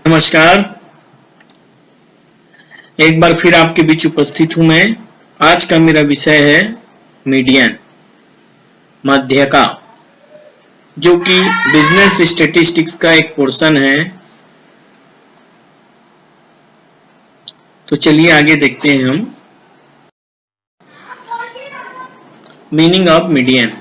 नमस्कार, एक बार फिर आपके बीच उपस्थित हूं मैं। आज का मेरा विषय है मीडियन, मध्यका, जो कि बिजनेस स्टैटिस्टिक्स का एक पोर्शन है। तो चलिए आगे देखते हैं हम। Meaning of median: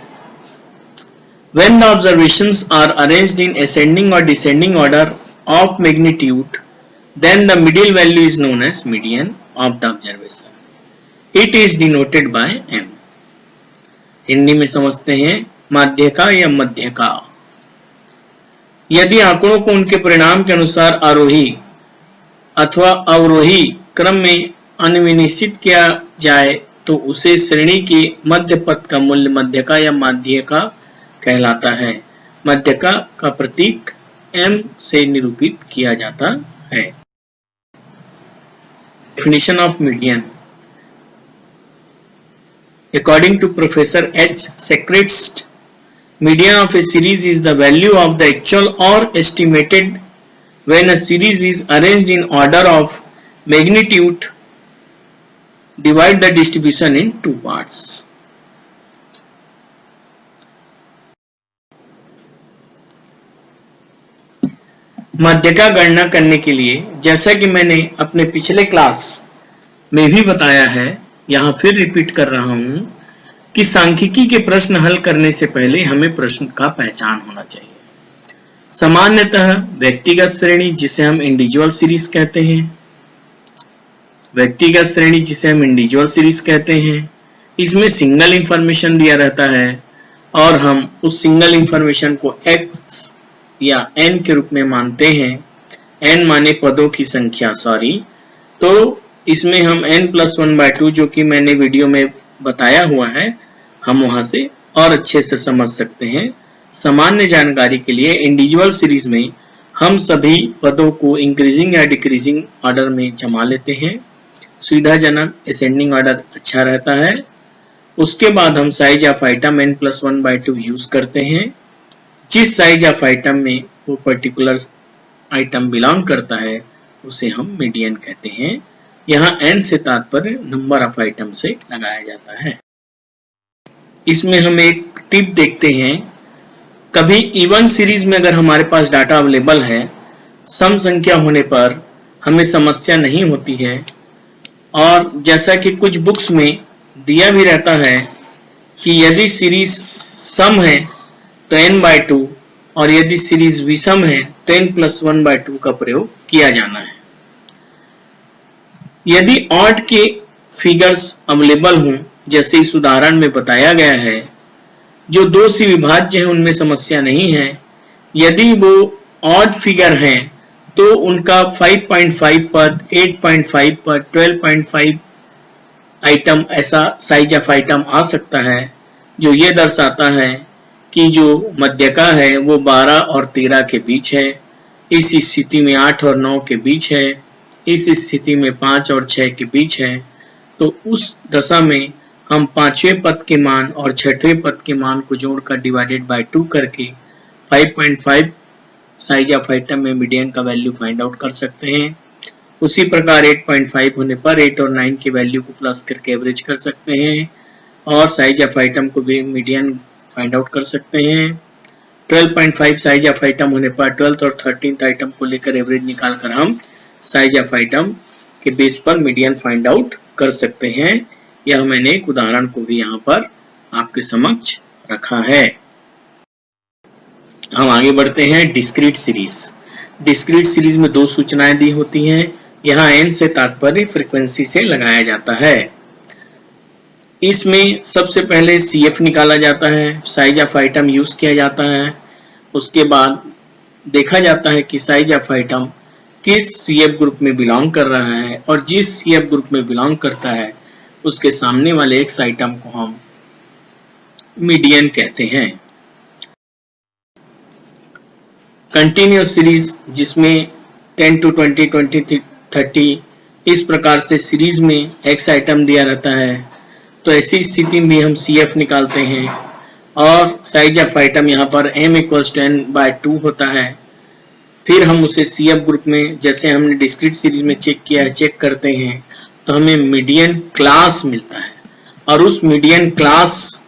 When the observations are arranged in ascending or descending order of magnitude, then the middle value is known as median of the observation. It is denoted by m. Hindi में समझते हैं माध्यका या मध्यका। यदि आंकड़ों को उनके परिणाम के अनुसार आरोही अथवा अवरोही क्रम में अन्विन्यासित किया जाए तो उसे श्रेणी के मध्य पद का मूल्य मध्यका या माध्यका कहलाता है। मध्यका का प्रतीक m से निरूपित किया जाता है। Definition of median: According to Professor H. Sechrist, median of a series is the value of the actual or estimated when a series is arranged in order of magnitude. Divide the distribution in two parts. मध्यका गणना करने के लिए, जैसा कि मैंने अपने पिछले class में भी बताया है, यहाँ फिर रिपीट कर रहा हूं कि सांख्यिकी के प्रश्न हल करने से पहले हमें प्रश्न का पहचान होना चाहिए। सामान्यतः व्यक्तिगत श्रेणी जिसे हम इंडिविजुअल सीरीज कहते हैं, इसमें सिंगल इंफॉर्मेशन दिया रहता है और हम उस सिंगल इंफॉर्मेशन को x या n के रूप में मानते हैं। n माने पदों की संख्या, तो इसमें हम n+1/2 जो कि मैंने वीडियो में बताया हुआ है, हम वहां से और अच्छे से समझ सकते हैं। सामान्य जानकारी के लिए इंडिविजुअल सीरीज में हम सभी पदों को इंक्रीजिंग या डिक्रीजिंग ऑर्डर में जमा लेते हैं। सुविधाजनक असेंडिंग ऑर्डर अच्छा रहता है। उसके बाद हम size of item n+1/2 use करते हैं। जिस साइज ऑफ आइटम में वो पर्टिकुलर आइटम बिलोंग करता है उसे हम मीडियन कहते हैं। यहाँ n से तात्पर्य नंबर ऑफ आइटम से लगाया जाता है। इसमें हम एक टिप देखते हैं। कभी इवन सीरीज में अगर हमारे पास डाटा अवेलेबल है, सम संख्या होने पर हमें समस्या नहीं होती है। और जैसा कि कुछ बुक्स में दिया भी रहता है कि यदि सीरीज सम है तो n/2 और यदि सीरीज विषम है तो n+1/2 का प्रयोग किया जाना है। यदि ऑड के फिगर्स अवेलेबल हों, जैसे इस उदाहरण में बताया गया है, जो 2 से विभाज्य है उनमें समस्या नहीं है। यदि वो ऑड फिगर हैं तो उनका 5.5 पद, 8.5 पद, 12.5 आइटम ऐसा साइज ऑफ आइटम आ सकता है, जो ये दर्शाता है कि जो मध्यका है वो 12 और 13 के बीच है। इस स्थिति में 8 और 9 के बीच है। इस स्थिति में 5 और 6 के बीच है। तो उस दशा में हम 5वें पद के मान और 6वें पद के मान को जोड़कर डिवाइडेड बाय 2 करके 5.5 साइज ऑफ आइटम में मीडियन का वैल्यू फाइंड आउट कर सकते हैं। उसी प्रकार 8.5 होने पर 8 और 9 के वैल्यू को प्लस करके एवरेज कर सकते हैं और साइज ऑफ आइटम को भी मीडियन फाइंड आउट कर सकते हैं। 12.5 साइज ऑफ आइटम होने पर 12th और 13th आइटम को लेकर एवरेज निकालकर हम साइज ऑफ आइटम के बेस पर मीडियन फाइंड आउट कर सकते हैं। यह मैंने एक उदाहरण को भी यहाँ पर आपके समक्ष रखा है। हम आगे बढ़ते हैं। डिस्क्रीट सीरीज में 2 सूचनाएं दी होती हैं। यहाँ n से तात्पर्य फ्रीक्वेंसी से लगाया जाता है। इसमें सबसे पहले CF निकाला जाता है, साइज ऑफ आइटम यूज किया जाता है। उसके बाद देखा जाता है कि साइज ऑफ आइटम किस CF ग्रुप में बिलोंग कर रहा है और जिस CF ग्रुप में बिलोंग करता है उसके सामने वाले X आइटम को हम मीडियन कहते हैं। कंटिन्यूअस सीरीज जिसमें 10 to 20, 20 30 इस प्रकार से सीरीज में X आइटम दिया रहता है, तो ऐसी स्थिति में हम CF निकालते हैं और साइज ऑफ आइटम यहाँ पर m = n/2 होता है। फिर हम उसे CF ग्रुप में, जैसे हमने डिस्क्रीट सीरीज में चेक किया है, चेक करते हैं तो हमें मीडियन क्लास मिलता है, और उस मीडियन क्लास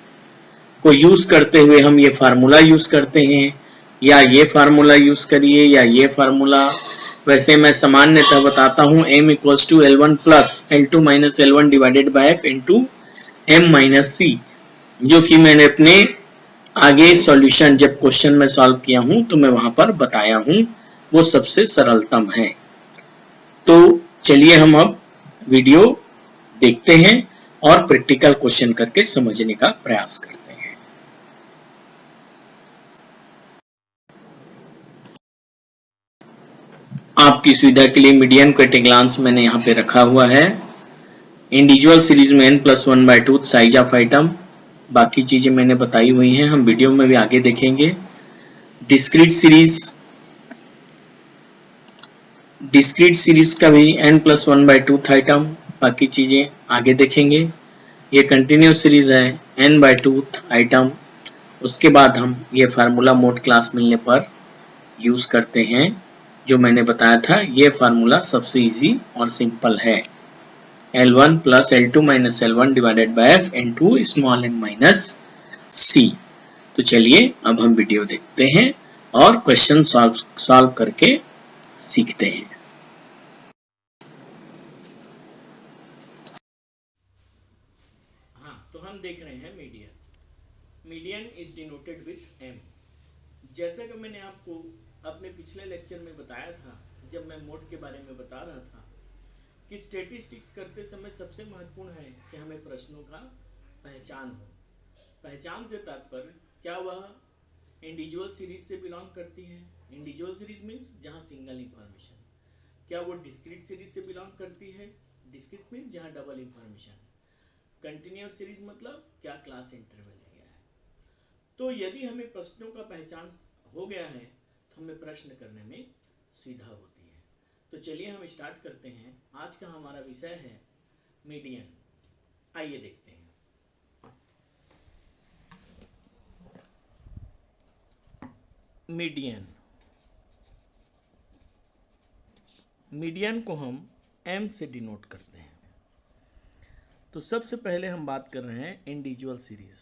को यूज करते हुए हम ये फार्मूला यूज करते हैं, या ये फार्मूला यूज करिए या ये फार्मूला। वैसे मैं सामान्यतः बताता हूँ, m equals to L1 plus L2 minus L1 divided by F into M minus C, जो कि मैंने अपने आगे सॉल्यूशन जब क्वेश्चन में सॉल्व किया हूं तो मैं वहां पर बताया हूं, वो सबसे सरलतम है। तो चलिए हम अब वीडियो देखते हैं और प्रैक्टिकल क्वेश्चन करके समझने का प्रयास करते हैं। आपकी सुविधा के लिए मीडियन को एट ए ग्लांस मैंने यहाँ पे रखा हुआ है। इंडिविजुअल सीरीज में n+1/2 साइज ऑफ आइटम, बाकी चीजें मैंने बताई हुई हैं, हम वीडियो में भी आगे देखेंगे। डिस्क्रीट सीरीज का भी n+1/2 आइटम, बाकी चीजें आगे देखेंगे। ये कंटिन्यूस सीरीज है, n/2 आइटम। उसके बाद हम ये फार्मूला मोड क्लास मिलने पर यूज करते हैं, जो मैंने बताया था। ये फार्मूला सबसे इजी और सिंपल है, L1 plus L2 minus L1 divided by F into small m minus C। तो चलिए अब हम वीडियो देखते हैं और क्वेश्चन सॉल्व करके सीखते हैं। हाँ, तो हम देख रहे हैं median is denoted with m। जैसा कि मैंने आपको अपने पिछले लेक्चर में बताया था, जब मैं मोड के बारे में बता रहा था, कि स्टैटिस्टिक्स करते समय सबसे महत्वपूर्ण है कि हमें प्रश्नों का पहचान हो। पहचान से तात्पर्य क्या वह इंडिविजुअल सीरीज से बिलोंग करती है। इंडिविजुअल सीरीज मीन्स जहाँ सिंगल इंफॉर्मेशन। क्या वो डिस्क्रीट सीरीज से बिलोंग करती है। डिस्क्रीट मीन्स जहाँ डबल इंफॉर्मेशन। कंटिन्यूअस सीरीज मतलब क्या क्लास इंटरवल दिया है। तो यदि हमें प्रश्नों का पहचान हो गया है तो हमें प्रश्न करने में सुविधा होती है। तो चलिए हम स्टार्ट करते हैं। आज का हमारा विषय है मीडियन। आइए देखते हैं। मीडियन को हम m से डिनोट करते हैं। तो सबसे पहले हम बात कर रहे हैं इंडिविजुअल सीरीज।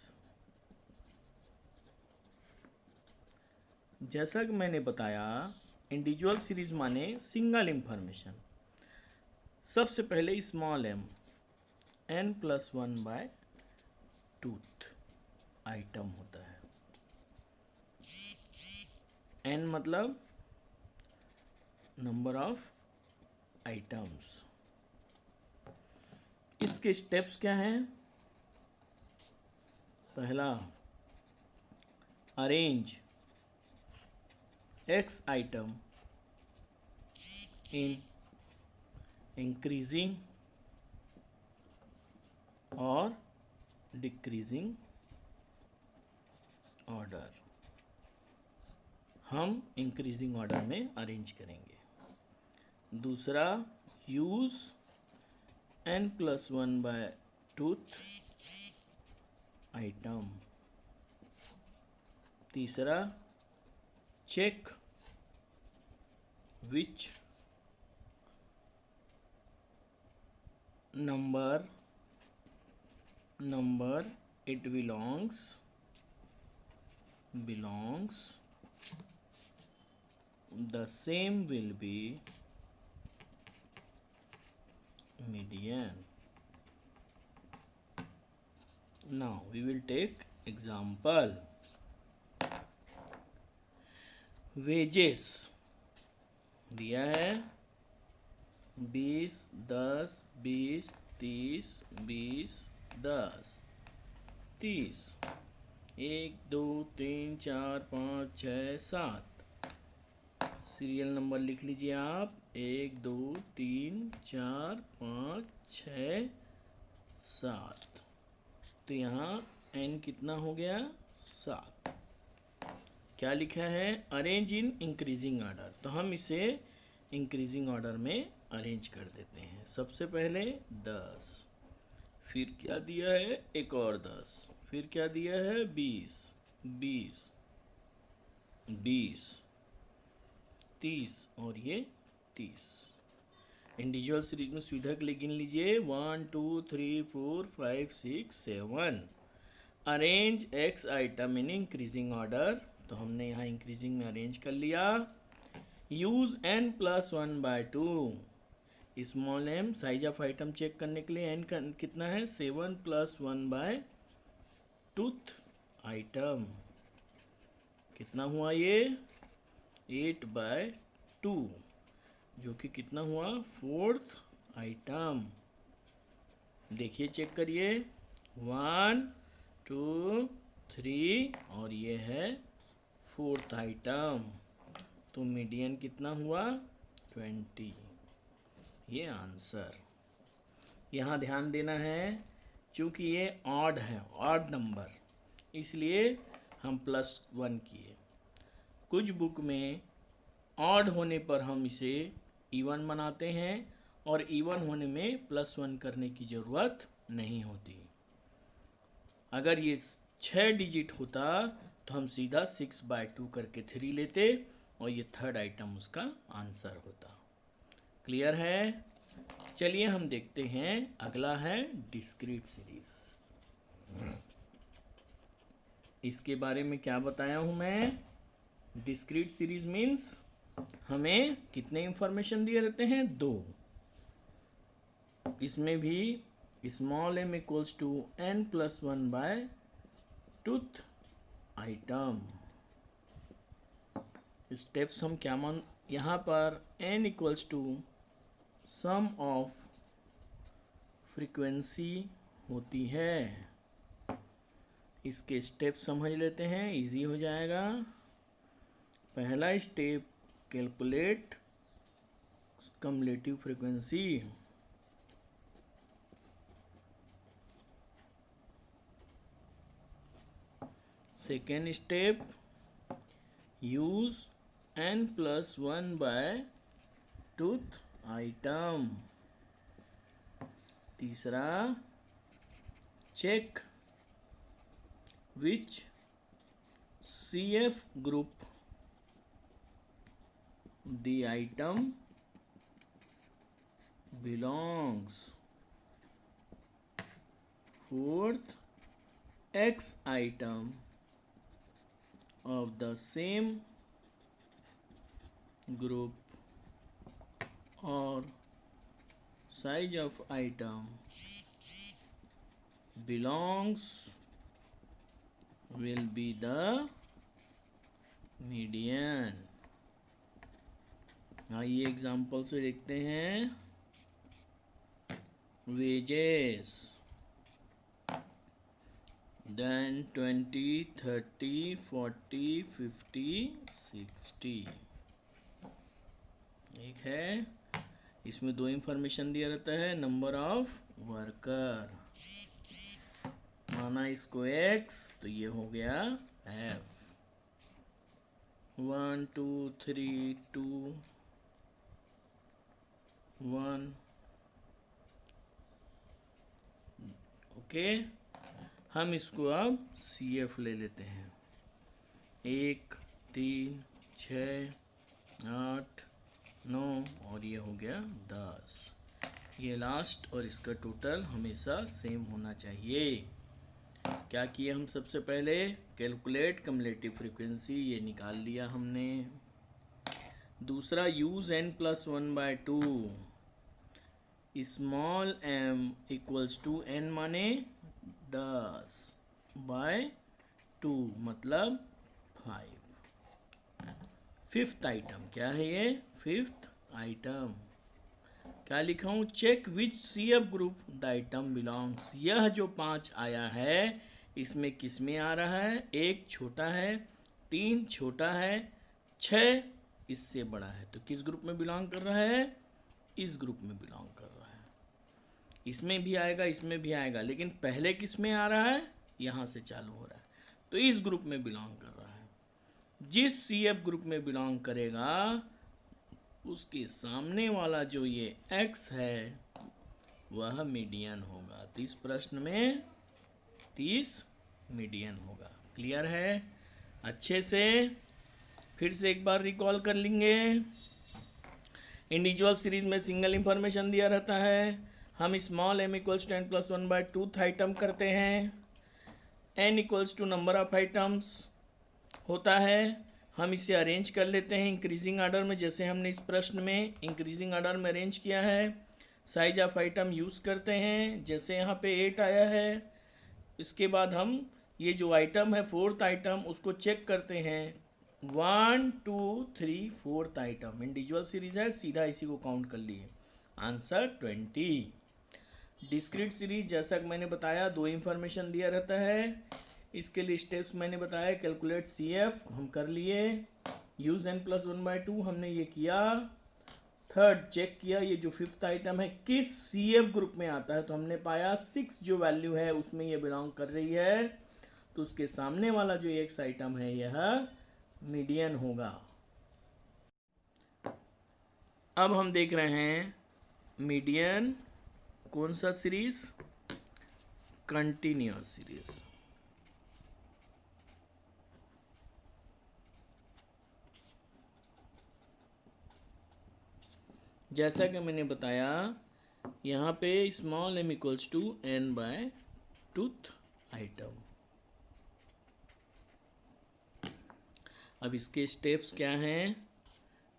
जैसा कि मैंने बताया, इंडिविजुअल सीरीज माने सिंगल इंफॉर्मेशन। सबसे पहले स्मॉल m n+1/2 आइटम होता है। n मतलब नंबर ऑफ आइटम्स। इसके स्टेप्स क्या हैं। पहला, arrange x item in increasing और डिक्रीजिंग ऑर्डर। हम इंक्रीजिंग ऑर्डर में अरेंज करेंगे। दूसरा, यूज n+1/2 आइटम। तीसरा, check which number it belongs the same will be median. Now we will take example. wages दिया है 20, 10, 20, 30, 20, 10, 30। 1, 2, 3, 4, 5, 6, 7। सीरियल नंबर लिख लीजिए आप। 1, 2, 3, 4, 5, 6, 7। तो यहाँ n कितना हो गया, 7। क्या लिखा है, अरेंज इन इंक्रीजिंग ऑर्डर। तो हम इसे इंक्रीजिंग ऑर्डर में अरेंज कर देते हैं। सबसे पहले 10, फिर क्या दिया है, एक और 10, फिर क्या दिया है, 20, 20, 20, 30 और ये 30। इंडिविजुअल सीरीज में सुविधा के लिए गिन लीजिए 1 2 3 4 5 6 7। Arrange x item in increasing order, तो हमने यहाँ इंक्रीजिंग में अरेंज कर लिया। Use n+1/2, small m size of item check करने के लिए n कितना है 7+1/2 आइटम, कितना हुआ ये 8/2, जो कि कितना हुआ 4th आइटम। देखिए चेक करिए 1 2 3 और ये है 4th आइटम, तो मीडियन कितना हुआ 20। ये आंसर। यहाँ ध्यान देना है क्योंकि ये ऑड है, ऑड नंबर, इसलिए हम +1 किए। कुछ बुक में ऑड होने पर हम इसे इवन बनाते हैं और इवन होने में +1 करने की ज़रूरत नहीं होती। अगर ये 6 डिजिट होता तो हम सीधा 6/2 करके 3 लेते और ये 3rd आइटम उसका आंसर होता। क्लियर है? चलिए हम देखते हैं, अगला है डिस्क्रीट सीरीज। इसके बारे में क्या बताया हूं मैं? डिस्क्रीट सीरीज मीन्स हमें कितने इंफॉर्मेशन दिए रहते हैं 2। इसमें भी small m = n+1/2 item. Steps हम क्या मान, यहाँ पर n = सम ऑफ फ्रीक्वेंसी होती है। इसके स्टेप समझ लेते हैं, इजी हो जाएगा। पहला step calculate cumulative frequency. Second step use n+1/2 item. तीसरा check which CF group the item belongs। Fourth, X item of the same group or size of item belongs will be the median। आइए example से देखते हैं। Wages, then 20 30 40 50 60। एक है, इसमें 2 information दिया रहता है। नंबर ऑफ वर्कर, माना इसको x, तो ये हो गया f। 1 2 3 2 1। ओके, हम इसको अब CF ले लेते हैं। 1 3 6 8 9 और ये हो गया 10। ये लास्ट और इसका टोटल हमेशा सेम होना चाहिए। क्या किए हम? सबसे पहले कैलकुलेट कम्युलेटिव फ्रीक्वेंसी, ये निकाल लिया हमने। दूसरा use n+1/2। Small m = n माने 10/2 मतलब 5। 5th आइटम क्या है? ये 5th आइटम। क्या लिखा हूँ? Check which CF group the item belongs. यह जो 5 आया है इसमें किस में आ रहा है? 1 छोटा है, 3 छोटा है, 6 इससे बड़ा है, तो किस ग्रुप में बिलोंग कर रहा है? इस ग्रुप में बिलोंग कर रहा है। इसमें भी आएगा, इसमें भी आएगा, लेकिन पहले किस में आ रहा है? यहाँ से चालू हो रहा है, तो इस ग्रुप में बिलोंग कर रहा है। जिस CF ग्रुप में बिलोंग करेगा उसके सामने वाला जो ये x है वह मीडियन होगा। तो इस प्रश्न में 30 मीडियन होगा। क्लियर है? अच्छे से फिर से एक बार रिकॉल कर लेंगे। इंडिविजुअल सीरीज में सिंगल इंफॉर्मेशन दिया रहता है, हम small m equals to n plus 1/2 item करते हैं, n equals to number of items होता है। हम इसे अरेंज कर लेते हैं इंक्रीजिंग ऑर्डर में, जैसे हमने इस प्रश्न में इंक्रीजिंग ऑर्डर में अरेंज किया है। साइज ऑफ आइटम यूज़ करते हैं, जैसे यहाँ पे 8 आया है। इसके बाद हम ये जो आइटम है फोर्थ आइटम उसको चेक करते हैं, 1 2 3 फोर्थ आइटम इंडिविजुअल सीरीज है, सीधा इसी को काउंट कर लिए, आंसर 20। डिस्क्रीट सीरीज जैसा कि मैंने बताया दो इंफॉर्मेशन दिया रहता है, इसके लिए स्टेप्स मैंने बताया, कैलकुलेट CF हम कर लिए, यूज n प्लस 1/2 हमने ये किया। थर्ड चेक किया ये जो फिफ्थ आइटम है किस CF ग्रुप में आता है, तो हमने पाया 6 जो वैल्यू है उसमें ये बिलोंग कर रही है, तो उसके सामने वाला जो x आइटम है यह मीडियन होगा। अब हम देख रहे हैं मीडियन कौन सा सीरीज, कंटिन्यूअस सीरीज। जैसा कि मैंने बताया यहाँ पे small m equals to n/2 item. अब इसके स्टेप्स क्या हैं,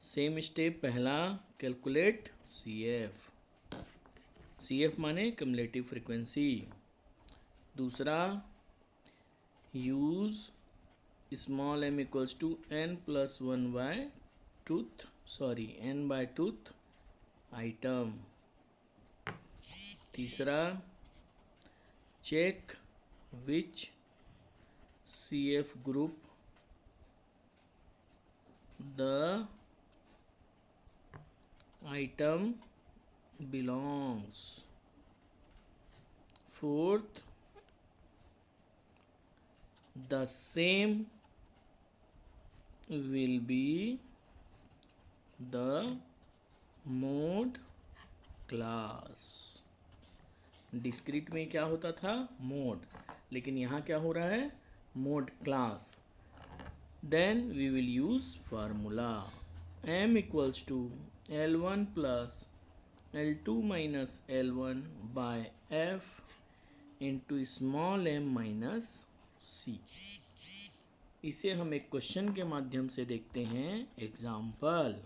सेम स्टेप, पहला कैलकुलेट CF माने कम्युलेटिव फ्रीक्वेंसी, दूसरा use small m equals to n/2 item, तीसरा check which CF group the item belongs, fourth the same will be the mode class। Discrete में क्या होता था, मोड, लेकिन यहाँ क्या हो रहा है, mode class. Then we will use formula, m equals to L1 plus L2 minus L1 by f into small m minus c। इसे हम एक क्वेश्चन के माध्यम से देखते हैं, एग्जाम्पल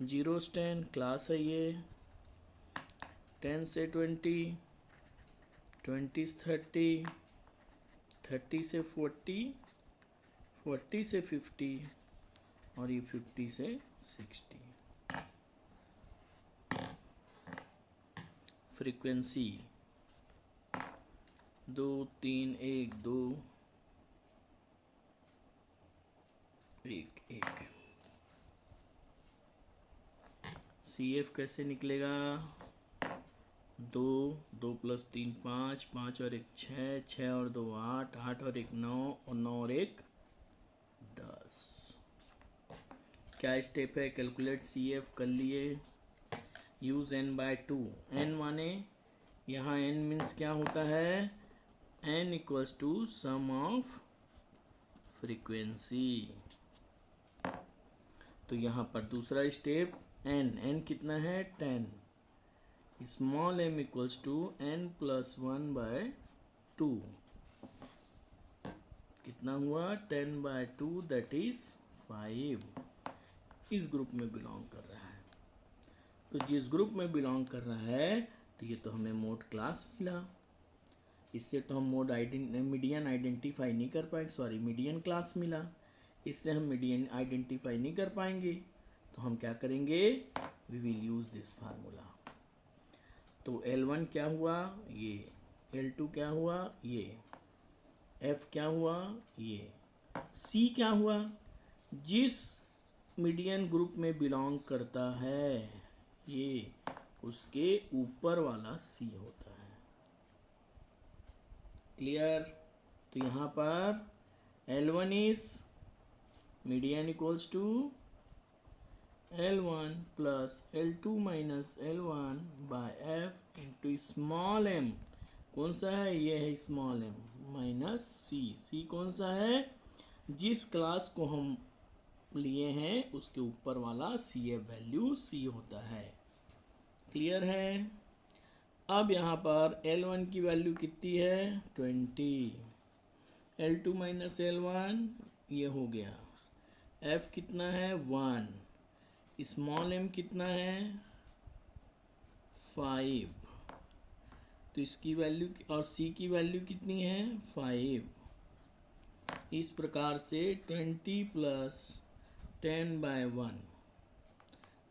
0 से 10 क्लास है ये, 10 से 20, 20 से 30, 30 से 40, 40 से 50 और ये 50 से 60। फ्रीक्वेंसी 2 3 1 2 1 1। CF कैसे निकलेगा, 2 2 प्लस 3 5, 5 और 1 6, 6 और 2 8, 8 और 1 9 और 9 और 1 10। क्या स्टेप है, कैलकुलेट CF कर लिए, यूज n/2, n माने यहाँ n मीन्स क्या होता है, n equals to sum of frequency. तो यहाँ पर दूसरा स्टेप n कितना है 10, small m equals to n plus 1/2, कितना हुआ 10/2 दैट इज 5। इस ग्रुप में बिलोंग कर रहा है, तो जिस ग्रुप में बिलोंग कर रहा है तो ये तो हमें मोड क्लास मिला। इससे तो हम मीडियन आइडेंटिफाई नहीं कर पाएंगे, सॉरी मीडियन क्लास मिला, इससे हम मीडियन आइडेंटिफाई नहीं कर पाएंगे, तो हम क्या करेंगे, we will use this formula. तो L1 क्या हुआ ये, L2 क्या हुआ ये, F क्या हुआ ये, C क्या हुआ, जिस मीडियन ग्रुप में बिलोंग करता है ये, उसके ऊपर वाला C होता है। क्लियर, तो यहाँ पर L1 is median equals to L1 plus L2 minus L1 by F into small m, कौन सा है ये है small m, minus C। C कौन सा है, जिस क्लास को हम लिए हैं उसके ऊपर वाला CF वैल्यू C होता है। क्लियर है? अब यहाँ पर L1 की वैल्यू कितनी है? 20। L2 माइनस L1 ये हो गया। F कितना है? 1। स्मॉल m कितना है? 5। तो इसकी वैल्यू और C की वैल्यू कितनी है? 5। इस प्रकार से 20 प्लस 10/1,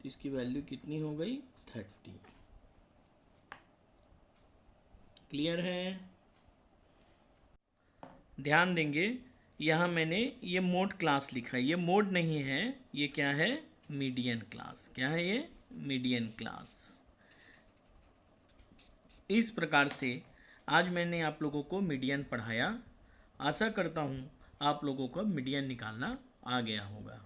तो इसकी वैल्यू कितनी हो गई? 30। क्लियर है? ध्यान देंगे, यहाँ मैंने ये मोड क्लास लिखा है, ये मोड नहीं है, ये क्या है? Median class. क्या है ये? Median class. इस प्रकार से आज मैंने आप लोगों को मीडियन पढ़ाया। आशा करता हूँ आप लोगों को मीडियन निकालना आ गया होगा।